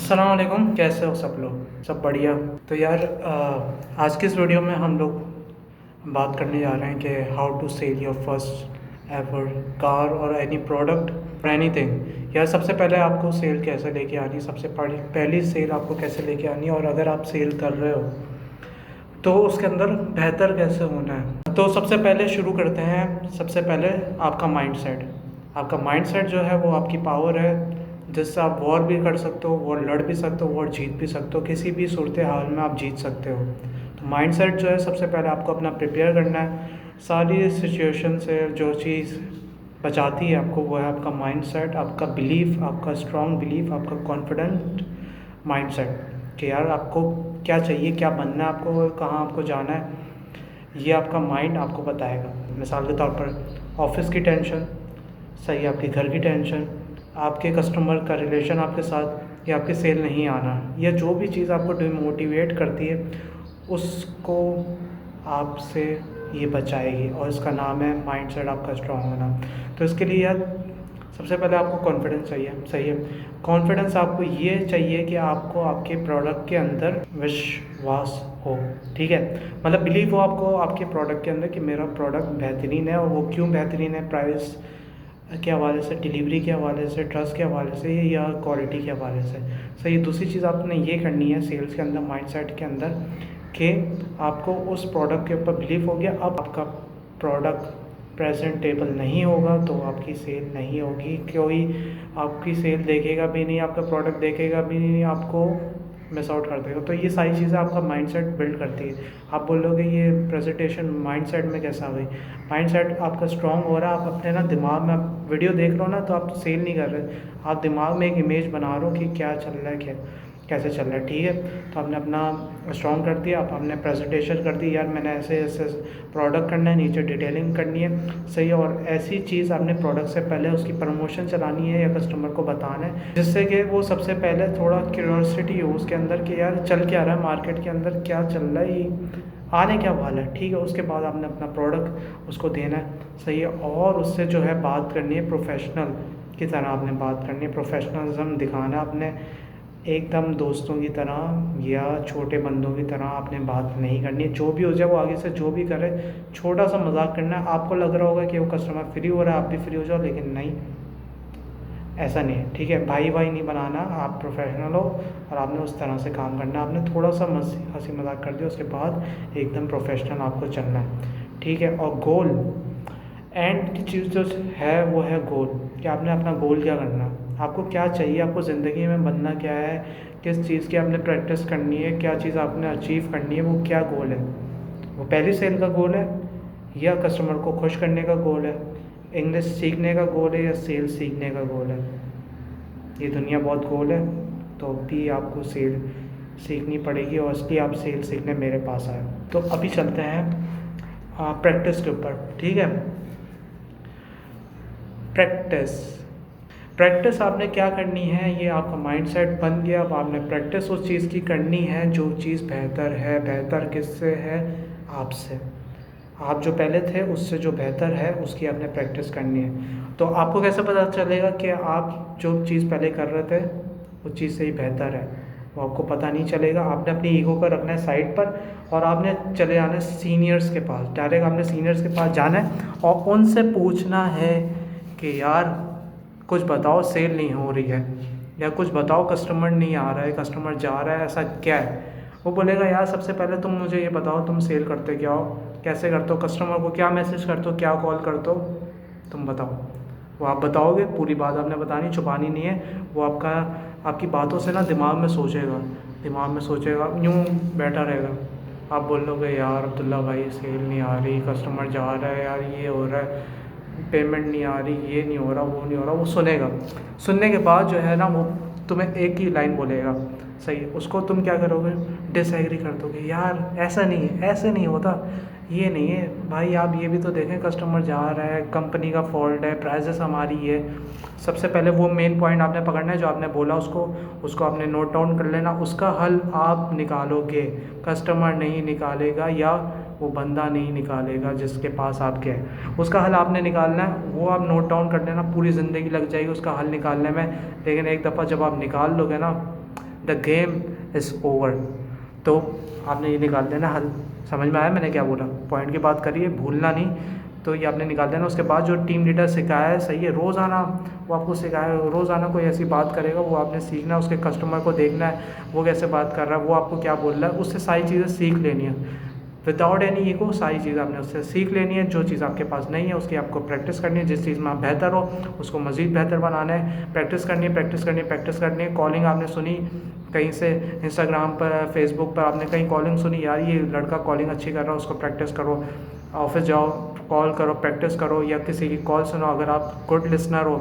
अस्सलाम वालेकुम, कैसे हो सब लोग? सब बढ़िया। तो यार आज की इस वीडियो में हम लोग बात करने जा रहे हैं कि how to sell your first ever car और एनी प्रोडक्ट और एनीथिंग। यार सबसे पहले आपको सेल कैसे लेके आनी है, सबसे पहली सेल आपको कैसे लेके आनी है, और अगर आप सेल कर रहे हो तो उसके अंदर बेहतर कैसे होना है। तो सबसे पहले शुरू करते हैं। सबसे पहले आपका माइंडसेट। आपका माइंडसेट जो है वो आपकी पावर है, जिससे आप वॉर भी कर सकते हो, वॉर लड़ भी सकते हो, वॉर जीत भी सकते हो। किसी भी सूरत हाल में आप जीत सकते हो। तो माइंडसेट जो है सबसे पहले आपको अपना प्रिपेयर करना है। सारी सिचुएशन से जो चीज़ बचाती है आपको वो है आपका माइंडसेट, आपका बिलीफ, आपका स्ट्रॉन्ग बिलीफ, आपका कॉन्फिडेंट माइंडसेट कि यार आपको क्या चाहिए, क्या बनना है, आपको कहाँ आपको जाना है, ये आपका माइंड आपको बताएगा। मिसाल के तौर पर ऑफिस की टेंशन, सही, आपके घर की टेंशन, आपके कस्टमर का रिलेशन आपके साथ, या आपके सेल नहीं आना, या जो भी चीज़ आपको डिमोटिवेट करती है उसको आपसे ये बचाएगी, और इसका नाम है माइंडसेट आपका स्ट्रॉन्ग होना। तो इसके लिए यार सबसे पहले आपको कॉन्फिडेंस चाहिए। सही है, कॉन्फिडेंस आपको ये चाहिए कि आपको आपके प्रोडक्ट के अंदर विश्वास हो। ठीक है, मतलब बिलीव हो आपको आपके प्रोडक्ट के अंदर कि मेरा प्रोडक्ट बेहतरीन है। और वो क्यों बेहतरीन है? प्राइस के हवाले से, डिलीवरी के हवाले से, ट्रस्ट के हवाले से, या क्वालिटी के हवाले से। सही, दूसरी चीज़ आपने ये करनी है सेल्स के अंदर, माइंडसेट के अंदर, कि आपको उस प्रोडक्ट के ऊपर बिलीव हो गया। अब आपका प्रोडक्ट प्रेजेंटेबल नहीं होगा तो आपकी सेल नहीं होगी। कोई आपकी सेल देखेगा भी नहीं, आपका प्रोडक्ट देखेगा भी नहीं, आपको मिस आउट कर देगा। तो ये सारी चीज़ें आपका माइंडसेट बिल्ड करती है। आप बोलोगे ये प्रेजेंटेशन माइंडसेट में कैसे आ गई? माइंडसेट आपका स्ट्रांग हो रहा है। आप अपने ना दिमाग में, आप वीडियो देख रहे हो ना तो आप सेल नहीं कर रहे, आप दिमाग में एक इमेज बना रहे हो कि क्या चल रहा है, क्या कैसे चल रहा है। ठीक है, तो आपने अपना स्ट्रॉन्ग कर दिया, आप आपने प्रेजेंटेशन कर दी, यार मैंने ऐसे ऐसे प्रोडक्ट करना है, नीचे डिटेलिंग करनी है। सही है, और ऐसी चीज़ आपने प्रोडक्ट से पहले उसकी प्रमोशन चलानी है या कस्टमर को बताना है, जिससे कि वो सबसे पहले थोड़ा क्यूरियोसिटी हो उसके अंदर कि यार चल क्या रहा है मार्केट के अंदर, क्या चल रहा है, ये आने क्या वाला है। ठीक है, उसके बाद आपने अपना प्रोडक्ट उसको देना है। सही है, और उससे जो है बात करनी है प्रोफेशनल की तरह, आपने बात करनी है, प्रोफेशनलिज्म दिखाना आपने, एकदम दोस्तों की तरह या छोटे बंदों की तरह आपने बात नहीं करनी है। जो भी हो जाए, वो आगे से जो भी करे, छोटा सा मजाक करना है। आपको लग रहा होगा कि वो कस्टमर फ्री हो रहा है, आप भी फ्री हो जाओ, लेकिन नहीं, ऐसा नहीं है। ठीक है, भाई भाई नहीं बनाना, आप प्रोफेशनल हो और आपने उस तरह से काम करना है। आपने थोड़ा सा हंसी मजाक कर दिया, उसके बाद एकदम प्रोफेशनल आपको चलना है। ठीक है, और गोल एंड की चीज़ जो है वो है गोल, कि आपने अपना गोल क्या करना, आपको क्या चाहिए, आपको ज़िंदगी में बनना क्या है, किस चीज़ की आपने प्रैक्टिस करनी है, क्या चीज़ आपने अचीव करनी है, वो क्या गोल है। वो पहली सेल का गोल है, या कस्टमर को खुश करने का गोल है, इंग्लिश सीखने का गोल है, या सेल सीखने का गोल है। ये दुनिया बहुत गोल है, तो भी आपको सेल सीखनी पड़ेगी, और इसलिए आप सेल सीखने मेरे पास आए। तो अभी चलते हैं प्रैक्टिस के ऊपर। ठीक है, प्रैक्टिस प्रैक्टिस आपने क्या करनी है, ये आपका माइंडसेट बन गया। अब आपने प्रैक्टिस उस चीज़ की करनी है जो चीज़ बेहतर है। बेहतर किससे है? आपसे। आप जो पहले थे उससे जो बेहतर है उसकी आपने प्रैक्टिस करनी है। तो आपको कैसे पता चलेगा कि आप जो चीज़ पहले कर रहे थे उस चीज़ से ही बेहतर है? वो आपको पता नहीं चलेगा। आपने अपनी ईगो को रखना है साइड पर, और आपने चले जाना है सीनियर्स के पास। डायरेक्ट आपने सीनियर्स के पास जाना है और उनसे पूछना है कि यार कुछ बताओ, सेल नहीं हो रही है, या कुछ बताओ, कस्टमर नहीं आ रहा है, कस्टमर जा रहा है, ऐसा क्या है। वो बोलेगा यार सबसे पहले तुम मुझे ये बताओ, तुम सेल करते क्या हो, कैसे करते हो, कस्टमर को क्या मैसेज करते हो, क्या कॉल करते हो, तुम बताओ। वो आप बताओगे, पूरी बात आपने बतानी, छुपानी नहीं है। वो आपकी बातों से ना दिमाग में सोचेगा, दिमाग में सोचेगा, यूँ बैठा रहेगा। आप बोलोगे यार अब्दुल्ला भाई सेल नहीं आ रही, कस्टमर जा रहा है, यार ये हो रहा है, पेमेंट नहीं आ रही, ये नहीं हो रहा, वो नहीं हो रहा। वो सुनेगा, सुनने के बाद जो है ना वो तुम्हें एक ही लाइन बोलेगा। सही है, उसको तुम क्या करोगे? डिसएग्री कर दोगे, यार ऐसा नहीं है, ऐसे नहीं होता, ये नहीं है भाई, आप ये भी तो देखें, कस्टमर जा रहा है, कंपनी का फॉल्ट है, प्राइजेस हमारी है। सबसे पहले वो मेन पॉइंट आपने पकड़ना है जो आपने बोला, उसको आपने नोट डाउन कर लेना। उसका हल आप निकालोगे, कस्टमर नहीं निकालेगा, या वो बंदा नहीं निकालेगा जिसके पास आप गए। उसका हल आपने निकालना है, वो आप नोट डाउन कर लेना। पूरी ज़िंदगी लग जाएगी उसका हल निकालने में, लेकिन एक दफ़ा जब आप निकाल लोगे ना द गेम इज़ ओवर। तो आपने ये निकाल देना हल। समझ में आया मैंने क्या बोला? पॉइंट की बात करिए, भूलना नहीं। तो ये आपने निकाल देना। उसके बाद जो टीम लीडर सिखाया है, सही है, रोज़ाना वो आपको सिखाया, रोज़ाना कोई ऐसी बात करेगा, वो आपने सीखना है। उसके कस्टमर को देखना है वो कैसे बात कर रहा है, वो आपको क्या बोल रहा है, उससे सारी चीज़ें सीख लेनी है विदाउट एनी ईगो। सारी चीज़ आपने उससे सीख लेनी है। जो चीज़ आपके पास नहीं है उसकी आपको प्रैक्टिस करनी है। जिस चीज़ में आप बेहतर हो उसको मज़ीद बेहतर बनाना है। प्रैक्टिस करनी है, प्रैक्टिस करनी है, प्रैक्टिस करनी है। कॉलिंग आपने सुनी कहीं से, इंस्टाग्राम पर, फेसबुक पर आपने कहीं कॉलिंग सुनी, यार ये लड़का कॉलिंग अच्छी कर रहा है, उसको प्रैक्टिस करो। ऑफिस जाओ, कॉल करो, प्रैक्टिस करो, या किसी की कॉल सुनो। अगर आप गुड लिसनर हो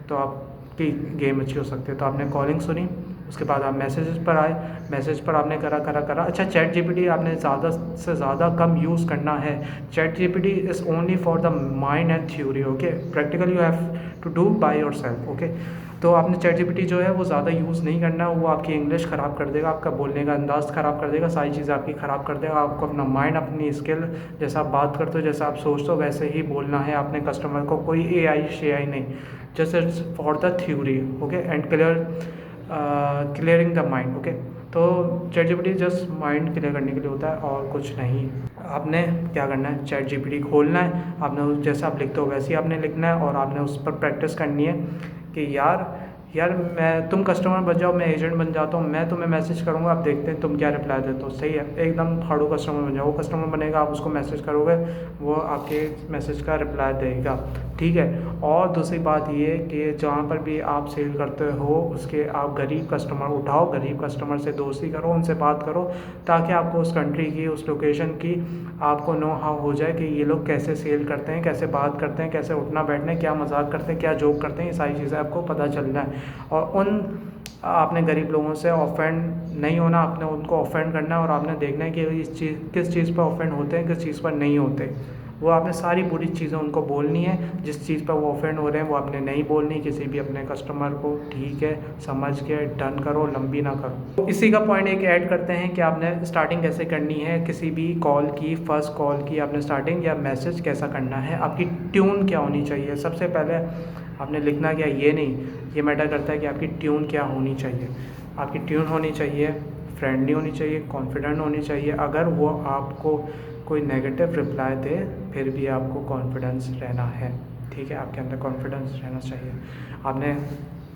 तो आपकी गेम अच्छी हो सकती है। तो आपने कॉलिंग सुनी, उसके बाद आप मैसेजेस पर आए, मैसेज पर आपने करा। अच्छा, चैट जीपीटी आपने ज़्यादा से ज़्यादा कम यूज़ करना है। ChatGPT is only for the mind and theory, okay. Practical you have to do by yourself, okay. तो आपने चैट जीपीटी जो है वो ज़्यादा यूज़ नहीं करना। वो आपकी इंग्लिश ख़राब कर देगा, आपका बोलने का अंदाज़ ख़राब कर देगा, सारी चीज़ें आपकी ख़राब कर देगा। आपको अपना माइंड, अपनी स्किल, जैसा आप बात करते हो, जैसा आप सोचते हो, वैसे ही बोलना है अपने कस्टमर को। कोई AI शेआई नहीं, just it's for the theory, okay, and clearing the mind, okay. तो ChatGPT just mind clear करने के लिए होता है और कुछ नहीं। आपने क्या करना है, चैट जीपीटी खोलना है, आपने जैसा आप लिखते हो वैसे ही आपने लिखना है, और आपने उस पर प्रैक्टिस करनी है कि यार मैं, तुम कस्टमर बन जाओ, मैं एजेंट बन जाता हूँ, मैं तुम्हें मैसेज करूँगा, आप देखते हैं तुम क्या रिप्लाई देते हो। सही है, एकदम फाड़ू कस्टमर बन जाओ। वो कस्टमर बनेगा, आप उसको मैसेज करोगे, वो आपके मैसेज का रिप्लाई देगा, ठीक है। और दूसरी बात ये कि जहाँ पर भी आप सेल करते हो उसके आप गरीब कस्टमर उठाओ, गरीब कस्टमर से दोस्ती करो, उनसे बात करो, ताकि आपको उस कंट्री की, उस लोकेशन की आपको नो हाउ हो जाए कि ये लोग कैसे सेल करते हैं, कैसे बात करते हैं, कैसे उठना बैठना है, क्या मजाक करते हैं, क्या जोक करते हैं, ये सारी चीज़ें आपको पता चलना है। और उन आपने गरीब लोगों से ऑफेंड नहीं होना, आपने उनको ऑफेंड करना है, और आपने देखना है कि किस चीज़ पर ऑफेंड होते हैं, किस चीज़ पर नहीं होते। वो आपने सारी बुरी चीज़ें उनको बोलनी है। जिस चीज़ पर वो ऑफेंड हो रहे हैं वो आपने नहीं बोलनी किसी भी अपने कस्टमर को, ठीक है। समझ के डन करो, लंबी ना करो। इसी का पॉइंट एक ऐड करते हैं कि आपने स्टार्टिंग कैसे करनी है किसी भी कॉल की, फर्स्ट कॉल की आपने स्टार्टिंग या मैसेज कैसा करना है, आपकी ट्यून क्या होनी चाहिए। सबसे पहले आपने लिखना क्या, ये नहीं, ये मैटर करता है कि आपकी ट्यून क्या होनी चाहिए। आपकी ट्यून होनी चाहिए फ्रेंडली होनी चाहिए, कॉन्फिडेंट होनी चाहिए। अगर वो आपको कोई नेगेटिव रिप्लाई दे फिर भी आपको कॉन्फिडेंस रहना है, ठीक है, आपके अंदर कॉन्फिडेंस रहना चाहिए। आपने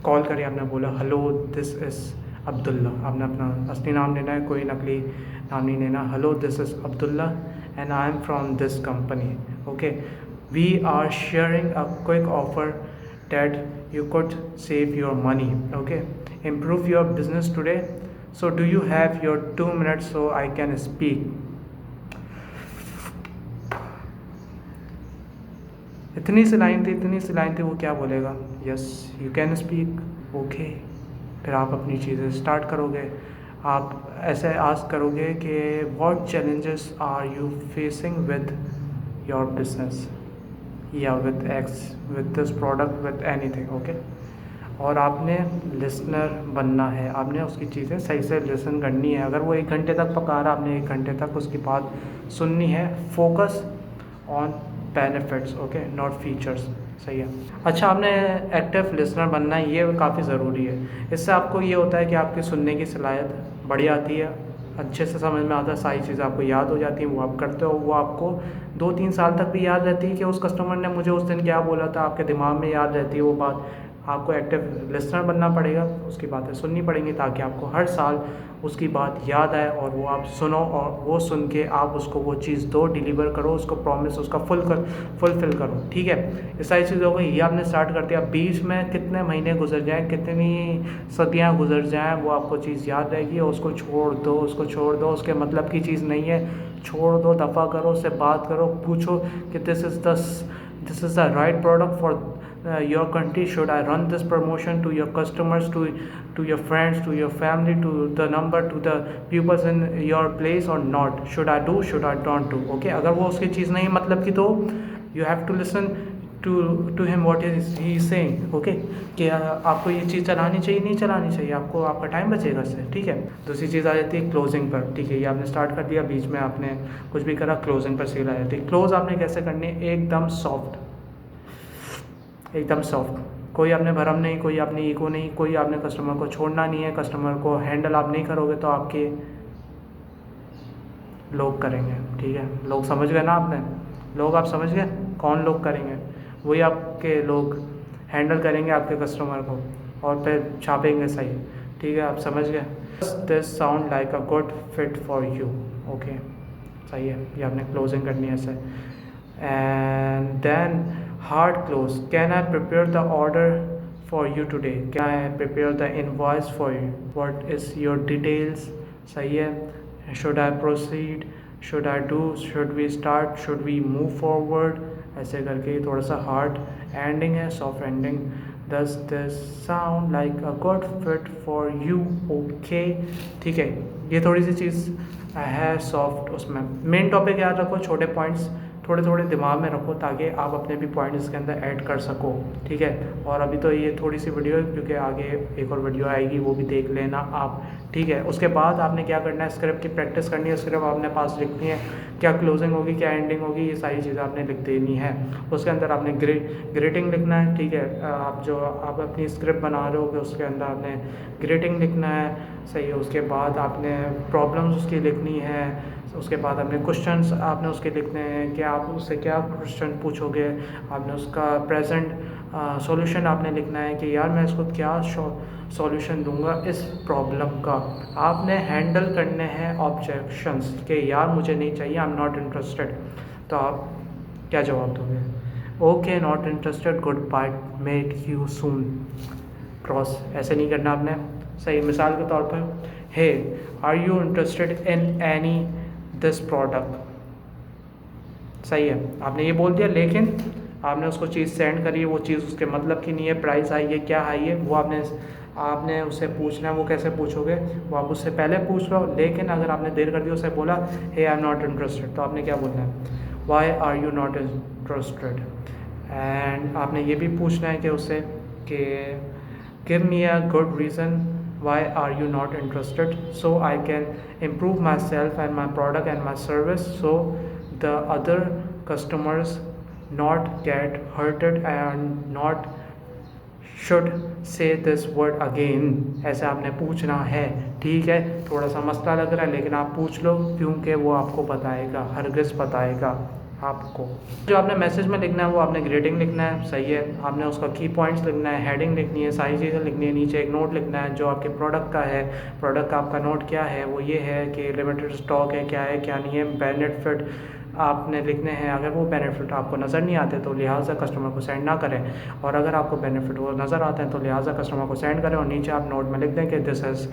कॉल करी, आपने बोला हेलो दिस इज़ अब्दुल्ला, आपने अपना असली नाम लेना है, कोई नकली नाम नहीं लेना। Hello this is Abdullah and I am from this company, okay, we are sharing a quick offer that you could save your money, okay, improve your business today, so do you have your 2 minutes so I can speak। इतनी सी line थी, वो क्या बोलेगा, yes you can speak, okay. फिर आप अपनी चीज़ें start करोगे। आप ऐसे आस्क करोगे कि what challenges are you facing with your business, या with X, with this product, with anything, okay. और आपने लिसनर बनना है, आपने उसकी चीज़ें सही से लिसन करनी है। अगर वो 1 घंटे तक पका रहा, आपने 1 घंटे तक उसकी बात सुननी है। Focus on benefits, okay, not features, सही है। अच्छा, आपने एक्टिव लिसनर बनना है, ये काफ़ी ज़रूरी है। इससे आपको ये होता है कि आपकी सुनने की सलाहियत बढ़ जाती है, अच्छे से समझ में आता है, सारी चीज़ें आपको याद हो जाती हैं, वो आप करते हो, वो आपको 2-3 साल तक भी याद रहती है कि उस कस्टमर ने मुझे उस दिन क्या बोला था, आपके दिमाग में याद रहती है वो बात। आपको एक्टिव लिसनर बनना पड़ेगा, उसकी बातें सुननी पड़ेंगी ताकि आपको हर साल उसकी बात याद आए और वो आप सुनो, और वो सुन के आप उसको वो चीज़ दो, डिलीवर करो, उसको प्रॉमिस उसका फुलफिल करो, ठीक है। ये सारी चीज़ें हो गई, ये आपने स्टार्ट कर दिया। बीच में कितने महीने गुजर जाएँ, कितनी सदियाँ गुजर जाएँ, वो आपको चीज़ याद रहेगी, और उसको छोड़ दो, उसके मतलब की चीज़ नहीं है, छोड़ दो, दफ़ा करो, उससे बात करो, पूछो कि this is the right product for your country, should I run this promotion to your customers, to your friends, to your family, to the number, to the pupils in your place or not, should I do, should I don't do, okay। अगर वो उसकी चीज़ नहीं मतलब की, तो you have to listen to him what is he saying, okay, कि आपको ये चीज़ चलानी चाहिए, नहीं चलानी चाहिए, आपको आपका टाइम बचेगा इससे, ठीक है। दूसरी चीज़ आ जाती है क्लोजिंग पर, ठीक है। ये आपने स्टार्ट कर दिया, बीच में आपने कुछ भी करा, क्लोजिंग पर सेल आ जाती है। क्लोज आपने कैसे करनी है, एकदम सॉफ्ट, कोई आपने भरम नहीं, कोई आपने ईगो नहीं, कोई आपने कस्टमर को छोड़ना नहीं है। कस्टमर को हैंडल आप नहीं करोगे तो आपके लोग करेंगे, ठीक है। लोग समझ गए ना आपने, लोग आप समझ गए कौन लोग करेंगे? वही आपके लोग हैंडल करेंगे आपके कस्टमर को और फिर छापेंगे सही, ठीक है। आप समझ गए? This sound like a good fit for you, okay, सही है। ये आपने क्लोजिंग करनी है ऐसे। And then hard close, can I prepare the order for you today, can I prepare the invoice for you, what is your details, सही है। Should I proceed, should I do, should we start, should we move forward, ऐसे करके थोड़ा सा hard ending है, soft ending. Does this sound like a good fit for you, okay, ठीक है। ये थोड़ी सी चीज़ है सॉफ्ट, उसमें मेन टॉपिक याद रखो, छोटे पॉइंट्स थोड़े थोड़े दिमाग में रखो ताकि आप अपने भी पॉइंट इसके अंदर ऐड कर सको, ठीक है। और अभी तो ये थोड़ी सी वीडियो है क्योंकि आगे एक और वीडियो आएगी, वो भी देख लेना आप, ठीक है। उसके बाद आपने क्या करना है, स्क्रिप्ट की प्रैक्टिस करनी है, स्क्रिप्ट आपने पास लिखनी है, क्या क्लोजिंग होगी, क्या एंडिंग होगी, ये सारी चीज़ें आपने लिख देनी है। उसके अंदर आपने ग्रीटिंग लिखना है, ठीक है। आप अपनी स्क्रिप्ट बना रहे हो उसके अंदर आपने ग्रीटिंग लिखना है, सही है। उसके बाद आपने प्रॉब्लम्स उसकी लिखनी है, उसके बाद आपने क्वेश्चंस आपने उसके लिखने हैं कि आप उससे क्या क्वेश्चन पूछोगे, आपने उसका प्रेजेंट सॉल्यूशन आपने लिखना है कि यार मैं इसको क्या सॉल्यूशन दूंगा इस प्रॉब्लम का। आपने हैंडल करने हैं ऑब्जेक्शंस कि यार मुझे नहीं चाहिए, आई एम नॉट इंटरेस्टेड, तो आप क्या जवाब दोगे? Okay, not interested, good bye, meet you soon, cross, ऐसे नहीं करना आपने, सही। मिसाल के तौर पर, hey are you interested in any this product, सही है। आपने ये बोल दिया, लेकिन आपने उसको चीज़ सेंड करी है, वो चीज़ उसके मतलब की नहीं है, प्राइस आई है, क्या आई है, वो आपने उससे पूछना है। वो कैसे पूछोगे? वो आप उससे पहले पूछ लो, लेकिन अगर आपने देर कर दी, उससे बोला hey I am not interested, तो आपने क्या बोलना है? Why are you not interested. And आपने ये भी पूछना है कि उससे कि give me a good reason why are you not interested so I can improve myself and my product and my service so the other customers not get hurted and not should say this word again। ऐसे आपने पूछना है, ठीक है। थोड़ा सा मसला लग रहा है लेकिन आप पूछ लो, क्योंकि वो आपको बताएगा, हरगिज़ बताएगा आपको। जो आपने मैसेज में लिखना है वो आपने ग्रीटिंग लिखना है, सही है। आपने उसका की पॉइंट्स लिखना है, हेडिंग लिखनी है, सारी चीज़ें लिखनी है। नीचे एक नोट लिखना है जो आपके प्रोडक्ट का है। प्रोडक्ट का आपका नोट क्या है? वो ये है कि लिमिटेड स्टॉक है, क्या है क्या नहीं है। बेनिफिट आपने लिखने हैं, अगर वो बेनिफिट आपको नज़र नहीं आते तो लिहाजा कस्टमर को सेंड ना करें, और अगर आपको बेनिफिट वो नज़र आते हैं तो लिहाजा कस्टमर को सेंड करें। और नीचे आप नोट में लिख दें कि this is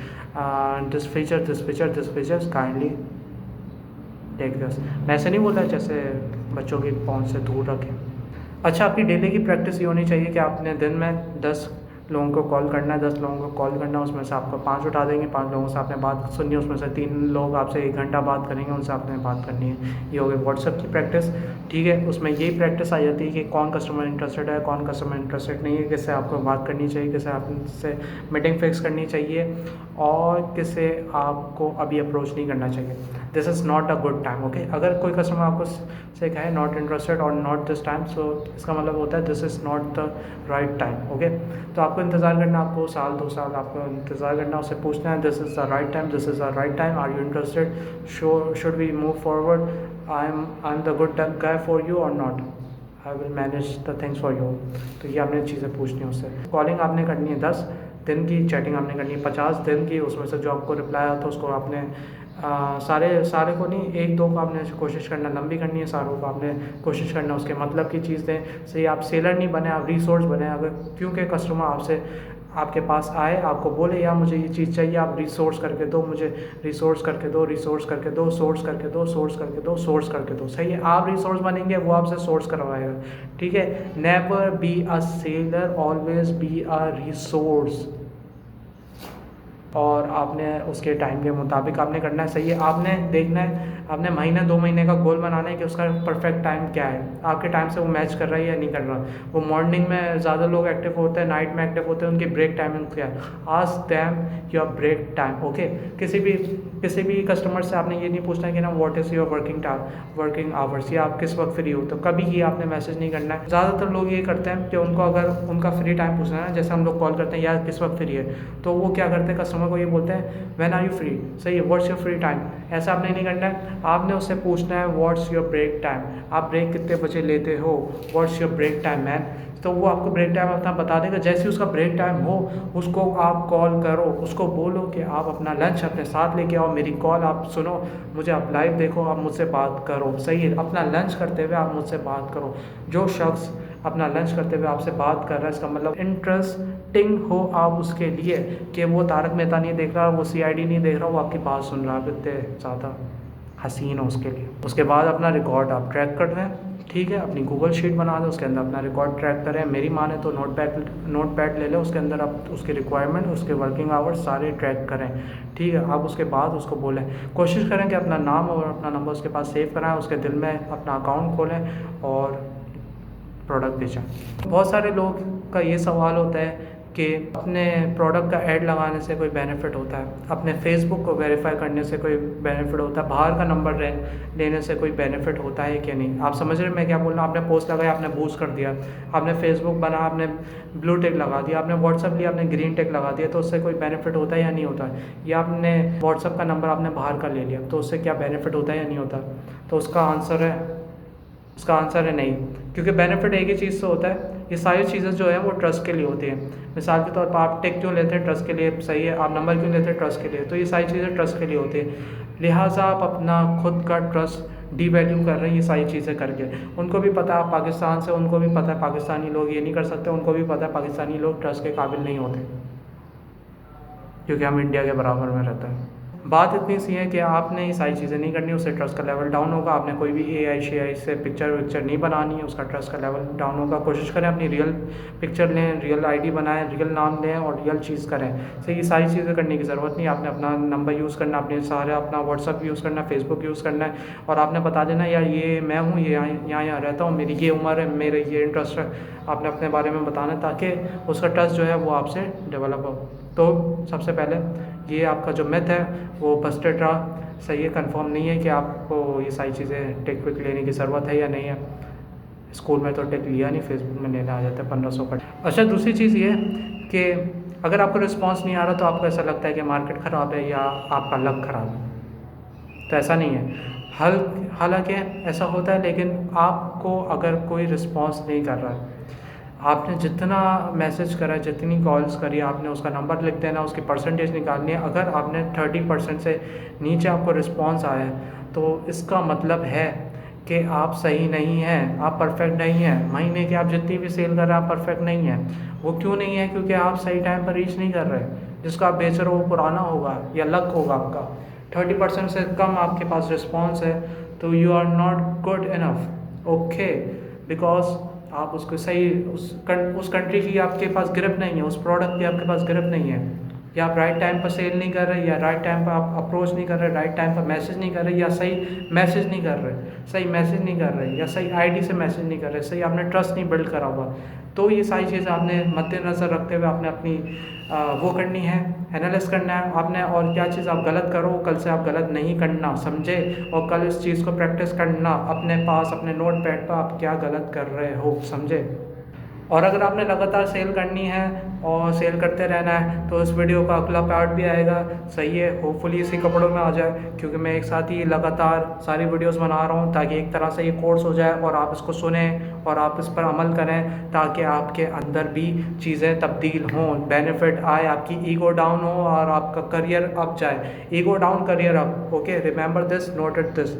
this feature, this feature, this features, kindly take this. मैं ऐसे नहीं बोलता जैसे बच्चों की पहुंच से दूर रखें। अच्छा, आपकी डेली की प्रैक्टिस ये होनी चाहिए कि आपने दिन में 10 लोगों को कॉल करना है, 10 लोगों को कॉल करना है, उसमें से आपको 5 उठा देंगे, 5 लोगों से आपने बात सुननी है, उसमें से 3 लोग आपसे 1 घंटा बात करेंगे, उनसे आपने बात करनी है। ये हो गई व्हाट्सएप की प्रैक्टिस, ठीक है। उसमें यही प्रैक्टिस आ जाती है कि कौन कस्टमर इंटरेस्टेड है, कौन कस्टमर इंटरेस्टेड नहीं है, किससे आपको बात करनी चाहिए, किससे आपसे मीटिंग फिक्स करनी चाहिए, और किससे आपको अभी अप्रोच नहीं करना चाहिए। This is not a good time, okay. अगर कोई कस्टमर आपको से कहे नॉट इंटरेस्टेड और नॉट दिस टाइम, सो इसका मतलब होता है this is not the right time, okay. तो आपको इंतज़ार करना, आपको साल 2 साल आपको इंतज़ार करना, उससे पूछना है this is the right time, this is the right time, are you interested, should we move forward, I am the good guy for you और not, I will manage the things for you. तो ये आपने चीज़ें पूछनी है उससे। Calling आपने करनी है 10 दिन की, चैटिंग आपने करनी है 50 दिन की। उसमें से जो आपको रिप्लाई आता है उसको आपने सारे को नहीं, 1-2 को आपने कोशिश करना लंबी करनी है, सारों को आपने कोशिश करना उसके मतलब की चीज़ दें। सही, आप सेलर नहीं बने, आप रिसोर्स बने। अगर क्योंकि कस्टमर आपसे आपके पास आए, आपको बोले यार मुझे ये चीज़ चाहिए, आप रिसोर्स करके दो, मुझे रिसोर्स करके दो, रिसोर्स करके दो, सोर्स करके दो, सोर्स करके दो, सोर्स करके दो। सही है, आप रिसोर्स बनेंगे, वो आपसे सोर्स करवाएगा, ठीक है। Never be a seller, always be a resource. और आपने उसके टाइम के मुताबिक आपने करना है, सही है। आपने देखना है, आपने महीने 2 महीने का गोल बनाना है कि उसका परफेक्ट टाइम क्या है, आपके टाइम से वो मैच कर रहा है या नहीं कर रहा। वो मॉर्निंग में ज़्यादा लोग एक्टिव होते हैं, नाइट में एक्टिव होते हैं, उनकी ब्रेक टाइमिंग क्या है, ask them your break time. Okay, किसी भी कस्टमर से आपने ये नहीं पूछना है कि ना what is your working hours, या आप किस वक्त फ्री हो, तो कभी ही आपने मैसेज नहीं करना है। ज़्यादातर लोग ये करते हैं कि उनको अगर उनका फ्री टाइम पूछना है ना, जैसे हम लोग कॉल करते हैं यार किस वक्त फ्री है, तो वो क्या करते हैं, कस्टमर को ये बोलते हैं व्हेन आर यू फ्री, सही है, व्हाट्स योर फ्री टाइम। ऐसा आपने नहीं करना है, आपने उससे पूछना है व्हाट्स योर ब्रेक टाइम, आप ब्रेक कितने बजे लेते हो, what's your break time man. तो वो आपको ब्रेक टाइम अपना बता देगा। जैसे ही उसका ब्रेक टाइम हो उसको आप कॉल करो, उसको बोलो कि आप अपना लंच अपने साथ लेके आओ, मेरी कॉल आप सुनो, मुझे आप लाइव देखो, आप मुझसे बात करो, सही है। अपना लंच करते हुए आप मुझसे बात करो। जो शख्स अपना लंच करते हुए आपसे बात कर रहा है, इसका मतलब इंटरेस्टिंग हो आप उसके लिए, कि वो तारक मेहता नहीं देख रहा, वो CID नहीं देख रहा, वो आपकी बात सुन रहा है, इतने ज़्यादा हसीन हो उसके लिए। उसके बाद अपना रिकॉर्ड आप ट्रैक कर दें, ठीक है, अपनी गूगल शीट बना दें, उसके अंदर अपना रिकॉर्ड ट्रैक करें। मेरी माने तो नोटपैड ले लें, उसके अंदर आप उसकी रिक्वायरमेंट, उसके वर्किंग आवर्स सारे ट्रैक करें, ठीक है। आप उसके बाद उसको बोलें, कोशिश करें कि अपना नाम और अपना नंबर उसके पास सेव कराएं, उसके दिल में अपना अकाउंट खोलें और प्रोडक्ट बेचें। बहुत सारे लोग का ये सवाल होता है कि अपने प्रोडक्ट का ऐड लगाने से कोई बेनिफिट होता है, अपने फेसबुक को वेरीफाई करने से कोई बेनिफिट होता है, बाहर का नंबर लेने से कोई बेनिफिट होता है कि नहीं। आप समझ रहे हैं मैं क्या बोल रहा हूँ। आपने पोस्ट लगाया, आपने बूस्ट कर दिया, आपने फेसबुक बना, आपने ब्लू टिक लगा दिया, आपने व्हाट्सअप लिया, आपने ग्रीन टिक लगा दिया, तो उससे कोई बेनिफिट होता है या नहीं होता है। या आपने व्हाट्सअप का नंबर आपने बाहर का ले लिया, तो उससे क्या बेनिफिट होता है या नहीं होता। तो उसका आंसर है नहीं, क्योंकि बेनिफिट एक ही चीज़ से होता है। ये सारी चीज़ें जो है वो ट्रस्ट के लिए होती हैं। मिसाल के तौर पर आप टिक क्यों लेते हैं, ट्रस्ट के लिए, सही है। आप नंबर क्यों लेते हैं, ट्रस्ट के लिए। तो ये सारी चीज़ें ट्रस्ट के लिए होती है, लिहाजा आप अपना खुद का ट्रस्ट डीवैल्यू कर रहे हैं ये सारी चीज़ें करके। उनको भी पता है आप पाकिस्तान से, उनको भी पता है पाकिस्तानी लोग ये नहीं कर सकते, उनको भी पता है पाकिस्तानी लोग ट्रस्ट के काबिल नहीं होते, क्योंकि हम इंडिया के बराबर में रहते हैं। बात इतनी सी है कि आपने ये सारी चीज़ें नहीं करनी, उससे ट्रस्ट का लेवल डाउन होगा। आपने कोई भी AI से पिक्चर नहीं बनानी है, उसका ट्रस्ट का लेवल डाउन होगा। कोशिश करें अपनी रियल पिक्चर लें, रियल ID बनाएं, रियल नाम लें और रियल चीज़ करें। तो ये सारी चीज़ें करने की ज़रूरत नहीं। आपने अपना नंबर यूज़ करना, अपने सारे अपना व्हाट्सअप यूज़ करना, फेसबुक यूज़ करना है, और आपने बता देना यार ये मैं हूँ, ये यहाँ रहता हूँ, मेरी ये उम्र है, मेरे ये इंटरेस्ट है। आपने अपने बारे में बताना ताकि उसका ट्रस्ट जो है वो आपसे डेवलप हो। तो सबसे पहले ये आपका जो मिथ है वो बस्टेड रहा, सही है, कंफर्म नहीं है कि आपको ये सारी चीज़ें टेक विक लेने की ज़रूरत है या नहीं है। स्कूल में तो टेक लिया नहीं, फेसबुक में लेने आ जाता है 1500 का। अच्छा, दूसरी चीज़ ये कि अगर आपको रिस्पांस नहीं आ रहा तो आपको ऐसा लगता है कि मार्केट ख़राब है या आपका लक ख़राब है, तो ऐसा नहीं है। हालांकि ऐसा होता है, लेकिन आपको अगर कोई रिस्पांस नहीं कर रहा है, आपने जितना मैसेज करा, जितनी कॉल्स करी, आपने उसका नंबर लिख देना, उसकी परसेंटेज निकालनी है। अगर आपने 30% से नीचे आपको रिस्पांस आया है तो इसका मतलब है कि आप सही नहीं हैं, आप परफेक्ट नहीं हैं। महीने की आप जितनी भी सेल कर रहे हैं आप परफेक्ट नहीं हैं। वो क्यों नहीं है, क्योंकि आप सही टाइम पर रीच नहीं कर रहे। जिसको आप बेच रहे हो वो पुराना होगा या लक होगा आपका। 30% से कम आपके पास रिस्पॉन्स है तो you are not good enough, okay, because आप उसको सही उस कंट्री की आपके पास गिरफ्त नहीं है, उस प्रोडक्ट की आपके पास गिरफ्त नहीं है, या आप राइट टाइम पर सेल नहीं कर रहे, या राइट टाइम पर आप अप्रोच नहीं कर रहे, राइट टाइम पर मैसेज नहीं कर रहे, या सही मैसेज नहीं कर रहे, या सही ID से मैसेज नहीं कर रहे, सही आपने ट्रस्ट नहीं बिल्ड करा हुआ। तो ये सारी चीज़ें आपने मद्देनज़र रखते हुए आपने अपनी वो करनी है, एनालिस करना है आपने, और क्या चीज़ आप गलत करो कल से आप गलत नहीं करना, समझे। और कल इस चीज़ को प्रैक्टिस करना अपने पास, अपने नोट पैड पर आप क्या गलत कर रहे हो, समझे। और अगर आपने लगातार सेल करनी है और सेल करते रहना है तो इस वीडियो का अगला पार्ट भी आएगा, सही है। होपफुली इसी कपड़ों में आ जाए, क्योंकि मैं एक साथ ही लगातार सारी वीडियोस बना रहा हूँ ताकि एक तरह से ये कोर्स हो जाए और आप इसको सुने और आप इस पर अमल करें, ताकि आपके अंदर भी चीज़ें तब्दील हों, बेनिफिट आए, आपकी ईगो डाउन हो और आपका करियर अप जाए। Ego down, career up, okay, remember this, noted this.